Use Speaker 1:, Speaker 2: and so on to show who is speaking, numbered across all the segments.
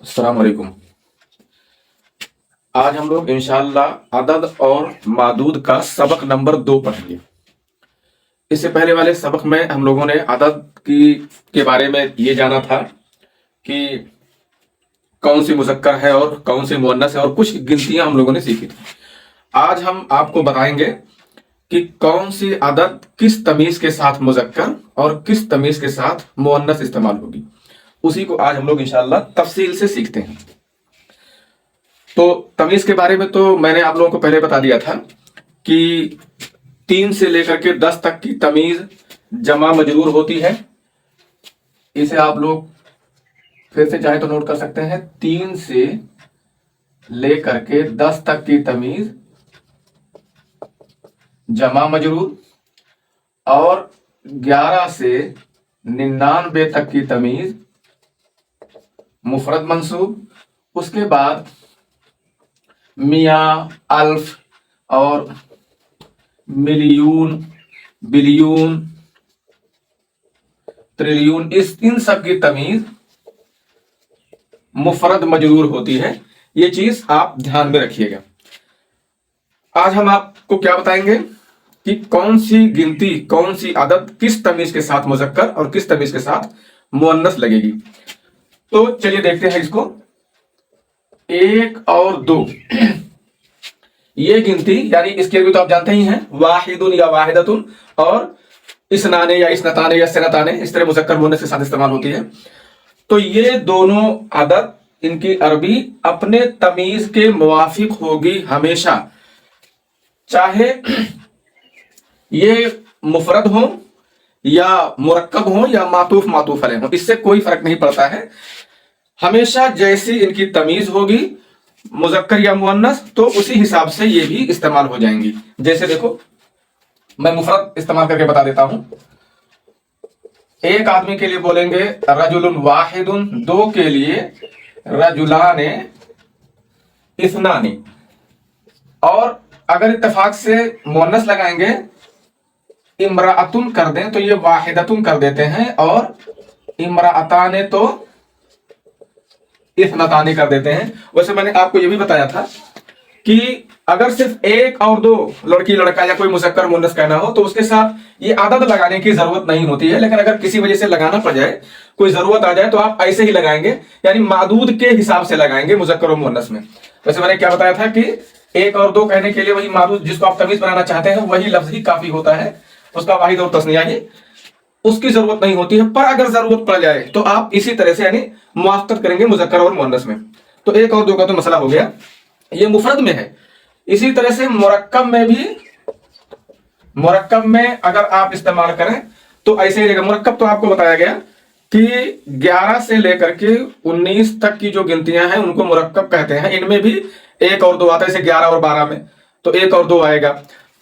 Speaker 1: अस्सलाम वालेकुम। आज हम लोग इंशाअल्लाह अदद और मादूद का सबक नंबर 2 पढ़ेंगे। इससे पहले वाले सबक में हम लोगों ने अदद के बारे में ये जाना था कि कौन सी मुज़क्कर है और कौन सी मुअन्नस है और कुछ गिनतियां हम लोगों ने सीखी थी। आज हम आपको बताएंगे कि कौन सी अदद किस तमीज के साथ मुज़क्कर और किस तमीज के साथ मुअन्नस इस्तेमाल होगी। उसी को आज हम लोग इंशाअल्लाह तफसील से सीखते हैं। तो तमीज के बारे में तो मैंने आप लोगों को पहले बता दिया था कि 3 से लेकर के 10 तक की तमीज जमा मजरूर होती है। इसे आप लोग फिर से चाहे तो नोट कर सकते हैं। 3 से लेकर के 10 तक की तमीज जमा मजरूर और 11 से 99 तक की तमीज मुफरद मंसूब। उसके बाद मियाँ, अल्फ और मिलियन, बिलियन, ट्रिलियन, इन सब की तमीज मुफरद मजरूर होती है। ये चीज आप ध्यान में रखिएगा। आज हम आपको क्या बताएंगे कि कौन सी गिनती, कौन सी अदद किस तमीज के साथ मुज़क्कर और किस तमीज के साथ मुअन्नस लगेगी। तो चलिए देखते हैं इसको। 1 और 2 ये गिनती, यानी इसके भी तो आप जानते ही हैं, वाहिदुन या वाहिदतुन और इसनाने या इसनताने या सनताने, इस तरह मुज़क्कर मुअन्नस के साथ इस्तेमाल होती है। तो ये दोनों अदद, इनकी अरबी अपने तमीज के मुवाफिक होगी हमेशा, चाहे ये मुफरद हो या मुरक्कब हो या मातूफ मातूफ अलैह हो, इससे कोई फर्क नहीं पड़ता है। हमेशा जैसी इनकी तमीज होगी मुज़क्कर या मुअन्नस, तो उसी हिसाब से ये भी इस्तेमाल हो जाएंगी। जैसे देखो, मैं मुफरद इस्तेमाल करके बता देता हूं। एक आदमी के लिए बोलेंगे रजुलुन वाहिदुन, 2 के लिए रजुलाने इस्नानी, और अगर इत्तेफाक से मुअन्नस लगाएंगे, इमराअतुन कर दें तो ये वाहिदतुन कर देते हैं, और इमराअताने तो इस्नताने कर देते हैं। वैसे मैंने आपको ये भी बताया था कि अगर सिर्फ 1 और 2 लड़की लड़का या कोई मुज़क्कर मुअन्नस कहना हो तो उसके साथ ये आदत लगाने की जरूरत नहीं होती है। लेकिन अगर किसी वजह से लगाना पड़ जाए, कोई जरूरत आ जाए, तो आप ऐसे ही लगाएंगे, यानी मादूद के हिसाब से लगाएंगे मुज़क्कर और मुअन्नस में। वैसे मैंने क्या बताया था कि 1 और 2 कहने के लिए वही मादूद जिसको आप तमीज बनाना चाहते हैं वही लफ्ज ही काफी होता है, उसका वाहिद और तस्निया ही, उसकी जरूरत नहीं होती है। पर अगर जरूरत पड़ जाए तो आप इसी तरह से यानी मुआफ़क़त करेंगे मुज़क्कर और मुअन्नस में। तो 1 और 2 का तो मसला हो गया, ये मुफरद में है। इसी तरह से मुरक्कब में भी, मुरक्कब में अगर आप इस्तेमाल करें तो ऐसे ही रहेगा। मुरक्कब तो आपको बताया गया कि 11 से लेकर के 19 तक की जो गिनतियां हैं उनको मुरक्कब कहते हैं। इनमें भी 1 और 2 आता है, जैसे 11 और 12 में तो 1 और 2 आएगा।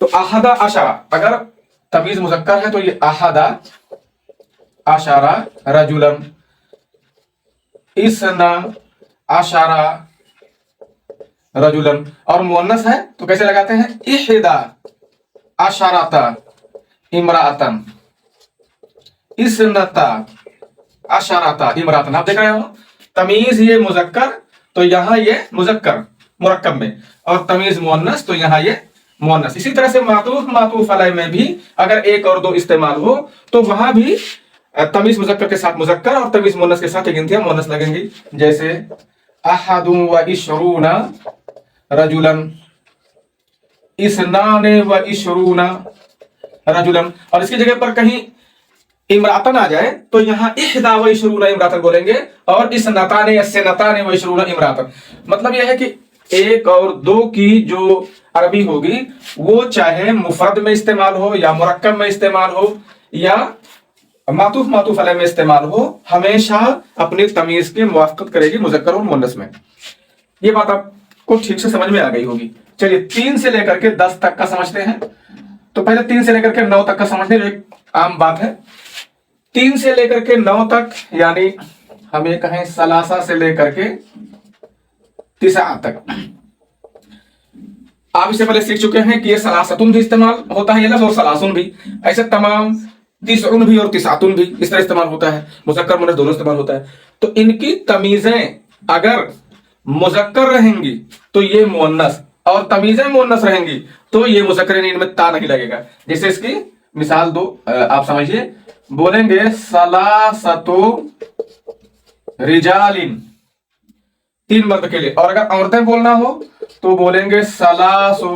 Speaker 1: तो अहदा अशरा, अगर तमीज मुज़क्कर है तो ये अहदा अशरा रजुलन, इसना अशरा रजुलन, और मुअन्नस है तो कैसे लगाते हैं, इहदा अशरता इमरातन, इसनता अशरता इमरातन। आप देख रहे हो, तमीज ये मुज़क्कर तो यहां ये मुज़क्कर मुरक्कब में, और तमीज मुअन्नस तो यहां ये मुअन्नस। इसी तरह से मातूफ मातूफ अलैह में भी अगर 1 और 2 इस्तेमाल हो तो वहां भी तमीज मुज़क्कर के साथ मुज़क्कर और तमीज मुअन्नस के साथ गिनतियां मुअन्नस लगेंगी। जैसे अहदु व इशरूना रजुलन, इसनाने व इशरूना रजुलन, और इसकी जगह पर कहीं इमरातन आ जाए तो यहां इहदा व इशरूना इमरातन बोलेंगे, और इसनताने या सनताने व इशरूना इमरातन। मतलब यह है कि 1 और 2 की जो अरबी होगी वो चाहे मुफरद में इस्तेमाल हो या मुरक्कब में इस्तेमाल हो या मातूफ मातूफ अलैह में इस्तेमाल हो, हमेशा अपनी तमीज की मुवाफ़क़त करेगी मुज़क्कर और मुअन्नस में। ये बात आपको ठीक से समझ में आ गई होगी। चलिए 3 से लेकर के 10 तक का समझते हैं। तो पहले 3 से लेकर के 9 तक का समझते हैं, जो एक आम बात है। 3 से लेकर के 9 तक, यानी हम ये कहें सलासा से लेकर के तिसा तक, आप इससे पहले सीख चुके हैं कि ये सलासतुन भी इस्तेमाल होता है ये लफ्ज़, और सलासुन भी। ऐसे तमाम तिसउन भी और तिसातुन भी इस तरह इस्तेमाल होता है, मुज़क्कर मुअन्नस दोनों इस्तेमाल होता है। तो इनकी तमीजें अगर मुजक्कर रहेंगी तो ये मुअन्नस, और तमीजें मुअन्नस रहेंगी तो ये मुजक्कर, यानी इनमें ता नहीं लगेगा। जैसे इसकी मिसाल दो, आप समझिए, बोलेंगे सलासतु रिजालिन, 3 मर्द के लिए, और अगर औरतें बोलना हो तो बोलेंगे सलासु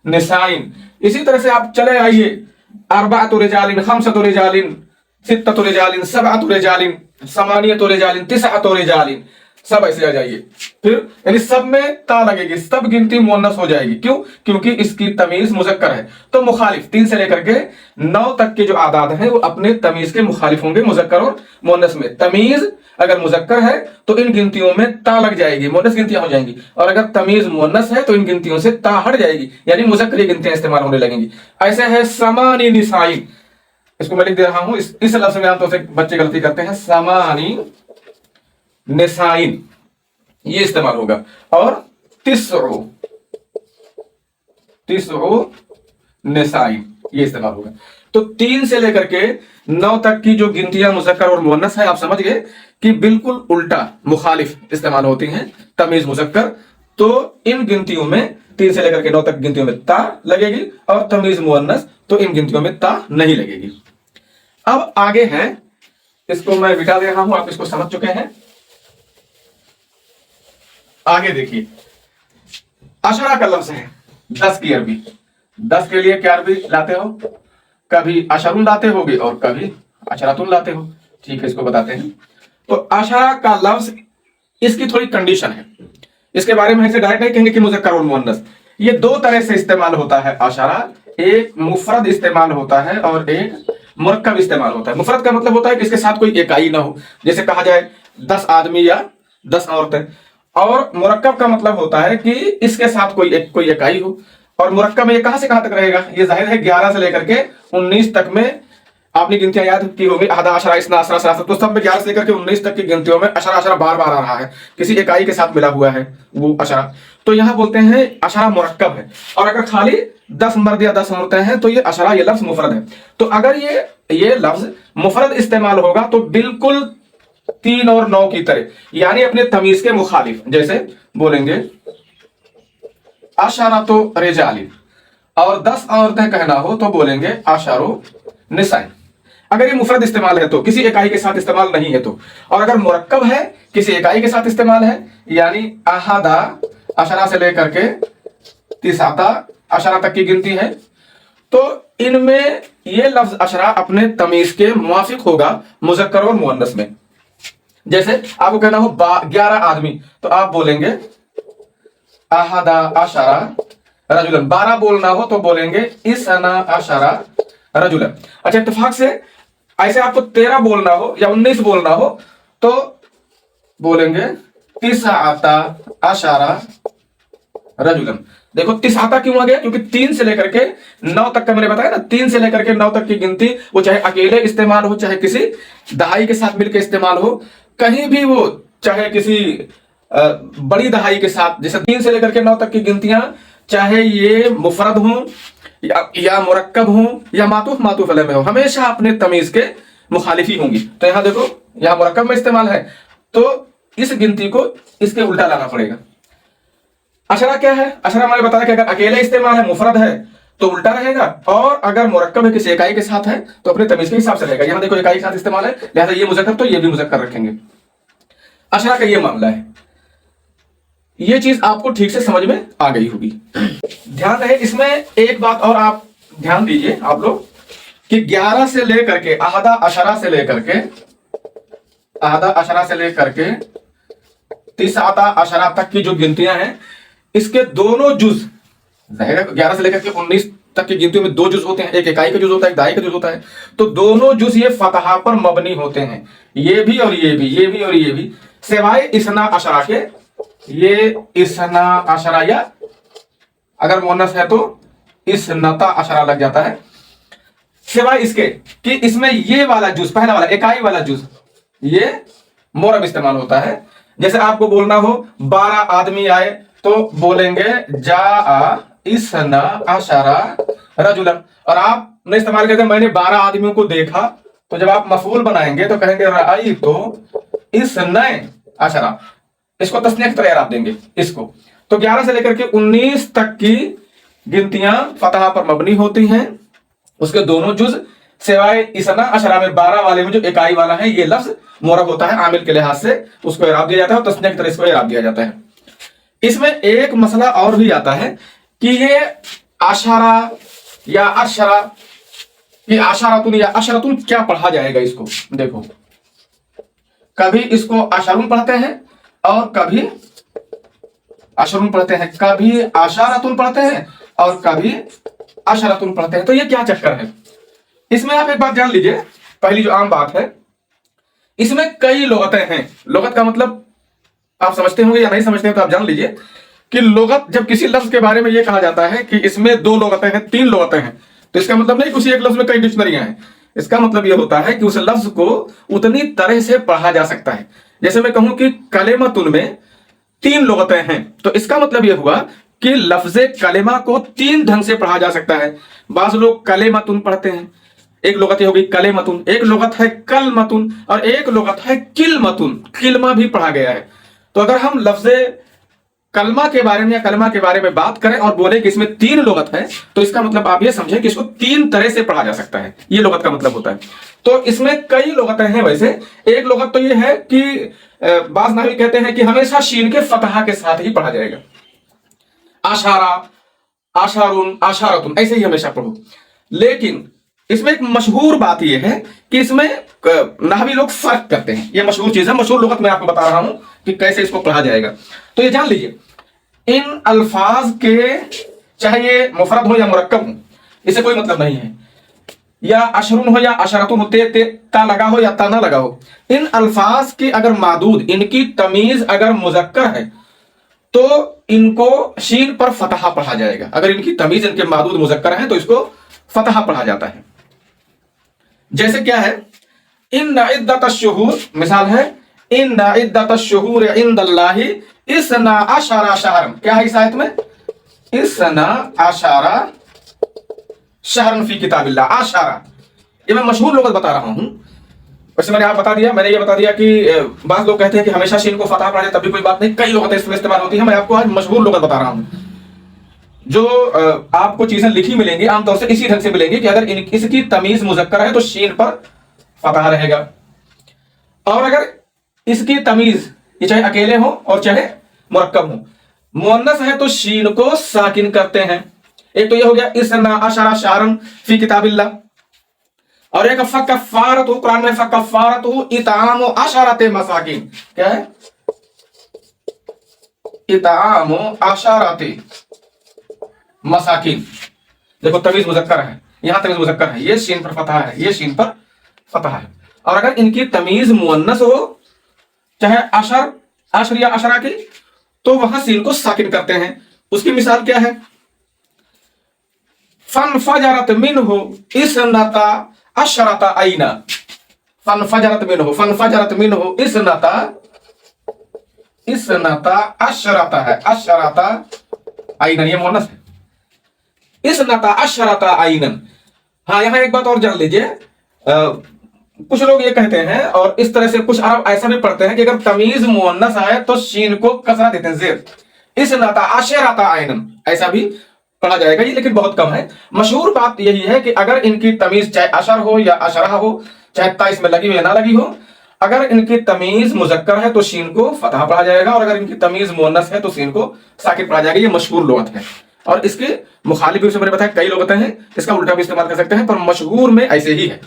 Speaker 1: निसाइन। इसी तरह से आप चले आइए, अरबातु रिजालिन, खमसतु रिजालिन, सित्ततु रिजालिन, सबअतु रिजालिन, समानियतु रिजालिन, तिसअतु रिजालिन, सब ऐसे आ जाइए। फिर यानी सब में ता लगेगी, सब गिनती मुअन्नस हो जाएगी। क्यों? क्योंकि इसकी तमीज मुजक्कर है। तो मुखालिफ 3 से लेकर के 9 तक के जो आदाद हैं वो अपने तमीज के मुखालिफ होंगे मुजक्कर और मुअन्नस में। तमीज अगर मुजक्कर है तो इन गिनतियों में ता लग जाएगी, मुअन्नस गिनतियां हो जाएंगी, और अगर तमीज मुअन्नस है तो इन गिनतियों से ता हट जाएगी, यानी मुजक्करी गिनतियां इस्तेमाल होने लगेंगी। ऐसे है समानी निसाइन, इसको मैं लिख दे रहा हूं, इस लफ्ज में आमतौर से बच्चे गलती करते हैं, समानी निसाइन ये इस्तेमाल होगा, और तिस्उ निसाइन ये इस्तेमाल होगा। तो 3 से लेकर के 9 तक की जो गिनतियां मुजक्कर और मुअन्नस है, आप समझ गए कि बिल्कुल उल्टा मुखालिफ इस्तेमाल होती हैं, तमीज मुजक्कर। तो इन गिनतियों में 3 से लेकर के 9 तक गिनतियों में ता लगेगी, और तमीज मुअन्नस तो इन गिनतियों में ता नहीं लगेगी। अब आगे है, इसको मैं बिठा दे रहा हूं, आप इसको समझ चुके हैं। आगे देखिए, अशरा का लफ्ज है 10 की अरबी। 10 के लिए क्या अरबी लाते हो? कभी अशरुन लाते होगे और कभी अशरातुन लाते हो। ठीक है, इसको बताते हैं। तो अशरा का लफ्ज, इसकी थोड़ी कंडीशन है, इसके बारे में ऐसे डायरेक्ट नहीं कहेंगे कि मुजक्कर और मुअन्नस। ये 2 तरह से इस्तेमाल होता है अशरा, एक मुफरद इस्तेमाल होता है और एक मुरक्कब इस्तेमाल होता है। मुफरद का मतलब होता है कि इसके साथ कोई इकाई ना हो, जैसे कहा जाए 10 आदमी या 10 औरतें। और मुरक्कब का मतलब होता है कि इसके साथ कोई इकाई हो। और मुरक्कब में ये कहां से कहां तक रहेगा? ये जाहिर है 11 से लेकर के 19 तक में आपने गिनतियां याद की होंगी, अहदा अशरा, इसना अशरा, सलासा, तो सब में 11 से लेकर के 19 तक की गिनतियों में अशरा अशरा बार बार आ रहा है, किसी इकाई के साथ मिला हुआ है वो अशरा। तो यहां बोलते हैं अशरा मुरक्कब है। और अगर खाली 10 मर्द या 10 औरतें हैं तो ये अशरा, ये लफ्ज मुफरद है। तो अगर ये लफ्ज मुफरद इस्तेमाल होगा तो बिल्कुल 3 और 9 की तरह, यानी अपने तमीज के मुखालिफ। जैसे बोलेंगे अशरातु रिजालिन, और 10 औरतें कहना हो तो बोलेंगे अशरु निसाइन। अगर ये मुफरद इस्तेमाल है तो, किसी इकाई के साथ इस्तेमाल नहीं है तो। और अगर मुरक्कब है, किसी इकाई के साथ इस्तेमाल है, यानी अहदा अशरा से लेकर के तिसाता अशरा तक की गिनती है, तो इनमें ये लफ्ज अशरा अपने तमीज के मुवाफिक होगा मुजक्कर और मुअन्नस में। जैसे आपको कहना हो 11 आदमी, तो आप बोलेंगे अहदा अशरा रजुलन। 12 बोलना हो तो बोलेंगे इसना अशरा रजुलन। अच्छा, इत्तेफाक से ऐसे आपको 13 बोलना हो या 19 बोलना हो तो बोलेंगे तिसअता अशरा रजुलन। देखो तिसअता क्यों आ गया? क्योंकि 3 से लेकर के 9 तक का मैंने बताया ना, 3 से लेकर के 9 तक की गिनती, वो चाहे अकेले इस्तेमाल हो, चाहे किसी दहाई के साथ मिलकर इस्तेमाल हो, कहीं भी वो, चाहे किसी बड़ी दहाई के साथ, जैसे 3 से लेकर के 9 तक की गिनतियां, चाहे ये मुफरद हो या मुरक्कब हो या मातूफ अलैह में हो, हमेशा अपने तमीज के मुखालिफी होंगी। तो यहां देखो, यहां मुरक्कब में इस्तेमाल है, तो इस गिनती को इसके उल्टा लाना पड़ेगा। अशरा क्या है? अशरा मैंने बताया कि अगर अकेले इस्तेमाल है, मुफरद है, तो उल्टा रहेगा, और अगर मुरक्कब है, किसी इकाई के साथ है, तो अपने तमीज के हिसाब से रहेगा। यहां देखो इकाई के साथ इस्तेमाल है, लिहाजा ये मुजक्कर तो ये भी मुजक्कर रखेंगे। अशरा का ये मामला है। ये चीज आपको ठीक से समझ में आ गई होगी। ध्यान रहे, इसमें एक बात और आप ध्यान दीजिए आप लोग, कि 11 से लेकर के अहदा अशरा से लेकर के तिसअता अशरा तक की जो गिनतियां हैं, इसके दोनों जुज, 11 से लेकर के 19 तक की गिनतियों में 2 जुज होते हैं, एक इकाई का जुज होता है, एक दहाई का जुज होता है। तो दोनों जुज ये फतहा पर मबनी होते हैं, ये भी और ये भी, ये भी और ये भी, सिवाय इसना अशरा के। ये इसना अशरा, या अगर मुअन्नस है तो इसनता अशरा लग जाता है, सिवाय इसके कि इसमें ये वाला जुज, पहला वाला इकाई वाला जुज, ये मोरब इस्तेमाल होता है। जैसे आपको बोलना हो 12 आदमी आए तो बोलेंगे जा इसना अशरा रजुलन, और आप ने इस्तेमाल करते मैंने 12 आदमियों को देखा, तो जब आप मफूल बनाएंगे तो कहेंगे राई तो इसने अशरा। इसको तस्नीया की तरह इराब देंगे इसको। तो 11 से लेकर के 19 तक की गिनतियां फतहा पर मबनी होती हैं, उसके दोनों जुज सिवाय इसना अशरा में 12 वाले में जो इकाई वाला है ये लफ्ज मोरब होता है आमिल के लिहाज से, उसको इराब दिया जाता है और तस्नीया की तरह इसको इराब दिया जाता है। इसमें एक मसला और भी आता है कि ये आशारा या अशरा, ये आशारातुन या अशरतुन क्या पढ़ा जाएगा इसको। देखो कभी इसको अशरुन पढ़ते हैं और कभी अशरुन पढ़ते हैं, कभी आशारातुन पढ़ते हैं और कभी अशरतुन पढ़ते हैं। तो ये क्या चक्कर है इसमें, आप एक बात जान लीजिए। पहली जो आम बात है, इसमें कई लुगतें हैं। लुगत का मतलब आप समझते होंगे या नहीं समझते हैं तो आप जान लीजिए कि लुगत, जब किसी लफ्ज के बारे में यह कहा जाता है कि इसमें 2 लुगतें हैं, 3 लुगतें हैं, तो इसका मतलब नहीं कि उसी एक लफ्ज में कई डिक्शनरियां हैं। इसका मतलब यह होता है कि उस लफ्ज को उतनी तरह से पढ़ा जा सकता है। जैसे मैं कहूं कि कलेमतुन में 3 लुगतें हैं, तो इसका मतलब यह हुआ कि लफ्जे कलेमा को 3 ढंग से पढ़ा जा सकता है। बाज लोग कलेमतुन पढ़ते हैं, एक लुगत ये होगी कलेमतुन, एक लुगत है कलमतुन और एक लुगत है किलमतुन, किलमा भी पढ़ा गया है। तो अगर हम लफ्जे कलमा के बारे में या कलमा के बारे में बात करें और बोले कि इसमें 3 लुगत है, तो इसका मतलब आप ये समझें कि इसको 3 तरह से पढ़ा जा सकता है, ये लुगत का मतलब होता है। तो इसमें कई लुगतें हैं। वैसे एक लुगत तो ये है कि बाज नाहवी कहते हैं कि हमेशा शीन के फतहा के साथ ही पढ़ा जाएगा, आशारा, आशारुन, आशारतुन ऐसे ही हमेशा पढ़ो। लेकिन इसमें एक मशहूर बात यह है कि इसमें नाहवी लोग फर्क करते हैं। यह मशहूर चीज है, मशहूर लुगत मैं आपको बता रहा हूं कि कैसे इसको पढ़ा जाएगा। तो ये जान लीजिए, इन अल्फाज के चाहे ये मुफरद हो या मुरक्कब हो, इसे कोई मतलब नहीं है, या अशरुन हो या अशरतुन हो, ते ता लगा हो या ता ना लगा हो, इन अल्फाज की अगर मादूद, इनकी तमीज अगर मुजक्कर है तो इनको शीन पर फतहा पढ़ा जाएगा। अगर इनकी तमीज, इनके मादूद मुजक्कर है तो इसको फतहा पढ़ा जाता है। जैसे क्या है, इन इद्दत अश्शुहूर, मिसाल है इन इद्दत अश्शुहूर इंदल्लाहि इसना अशरा शहरन। क्या है इस आयत में, इसना अशरा शहरन फी किताबिल्लाह। आशारा ये मैं मशहूर लुगत बता रहा हूं। वैसे मैंने ये बता दिया कि बात लोग कहते हैं कि हमेशा शीन को फतहा पढ़ा जाए, तब भी कोई बात नहीं, कई लुगतें इसमें इस्तेमाल होती है। मैं आपको आज मशहूर लुगत बता रहा हूं। जो आपको चीजें लिखी मिलेंगी आमतौर से इसी ढंग से मिलेंगी कि अगर इसकी तमीज मुजक्कर है तो शीन पर फतहा रहेगा, और अगर इसकी तमीज ये चाहे अकेले हो और चाहे मुरक्कब हो, मुअन्नस है तो शीन को साकिन करते हैं। एक तो ये हो गया इसना अशरा शारन फी किताबिल्लाह, और एक फकफ्फारत हो, कुरान में फकफ्फारत हो इताम अशरत मसाकिन। क्या है, इताम अशरत मसाकिन। देखो तमीज मुजक्कर है, यहां तमीज मुजक्कर है, ये शीन पर फतहा है, ये शीन पर फतहा है। और अगर इनकी तमीज मुअन्नस हो, चाहे अशर, अशर या अशरा की, तो वहां सीन को साकिन करते हैं। उसकी मिसाल क्या है, फनफजरत मिनहु इसनता अशरता आइना। फनफजरत मिनहु इसनता अशरता है, अशरता आइनन, ये मुअन्नस है, इसनता अशरता आइनन। हाँ, यहां एक बात और जान लीजिए, कुछ लोग ये कहते हैं और इस तरह से कुछ अरब ऐसा भी पढ़ते हैं कि अगर तमीज मुअन्नस आए तो शीन को कसरा देते हैं, जेर, इसनता अशरता आइनन, ऐसा भी पढ़ा जाएगा। ये लेकिन बहुत कम है। मशहूर बात यही है कि अगर इनकी तमीज चाहे अशर हो या अशरा हो, चाहे ता इसमें लगी हो या ना लगी हो, अगर इनकी तमीज मुजक्कर है तो शीन को फतहा पढ़ा जाएगा, और अगर इनकी तमीज मुअन्नस है तो शीन को साकिन पढ़ा जाएगा। ये मशहूर लुगत है, और इसके मुखालिफ भी मैंने बताया कई लुगतें हैं, इसका उल्टा भी इस्तेमाल कर सकते हैं, पर मशहूर में ऐसे ही है।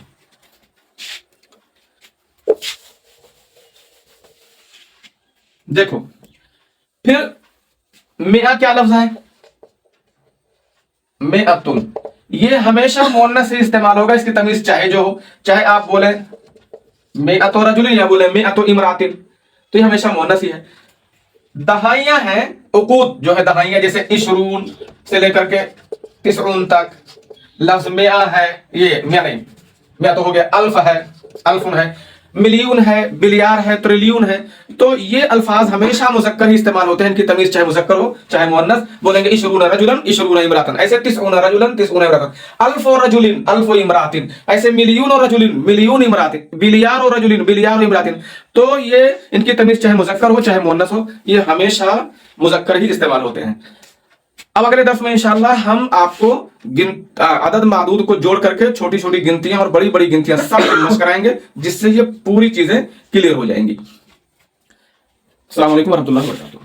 Speaker 1: देखो फिर मिया क्या लफ्ज है, मिअतुन, ये हमेशा मुअन्नस से इस्तेमाल होगा। इसकी तमीज चाहे जो हो, चाहे आप बोले मिअतु रजुलिन या बोले मिअतु इमरातिन, तो ये हमेशा मुअन्नस ही है। दहाइयां हैं, उकूद जो है दहाइयां, जैसे इशरून से लेकर के तिसरून तक। लफ्ज मिया है, ये मिया नहीं, मिया तो हो गया, अल्फ है, अल्फुन है। मिलियन है, बिलियार है, ट्रिलियन है, तो ये अल्फाज हमेशा मुज़क्कर ही इस्तेमाल होते हैं। इनकी तमीज चाहे मुज़क्कर हो चाहे मुअन्नस। बोलेंगे इशरून रजुलन, इशरून इमरातन, ऐसे तिसऊन रजुलन, तिसऊन इमरातन, अल्फ रजुलिन, अल्फ इमरातिन, ऐसे मिलियन रजुलिन, मिलियन इमरातिन, बिलियार रजुलिन, बिलियार इमरातिन। तो ये इनकी तमीज चाहे मुज़क्कर हो चाहे मुअन्नस हो, ये हमेशा मुज़क्कर ही इस्तेमाल होते हैं। अब अगले दर्स में इंशाअल्लाह हम आपको अदद मादूद को जोड़ करके छोटी छोटी गिनतियां और बड़ी बड़ी गिनतियां सब मशक कराएंगे, जिससे ये पूरी चीजें क्लियर हो जाएंगी। अस्सलाम वालेकुम वरहमतुल्लाहि वबरकातुहू।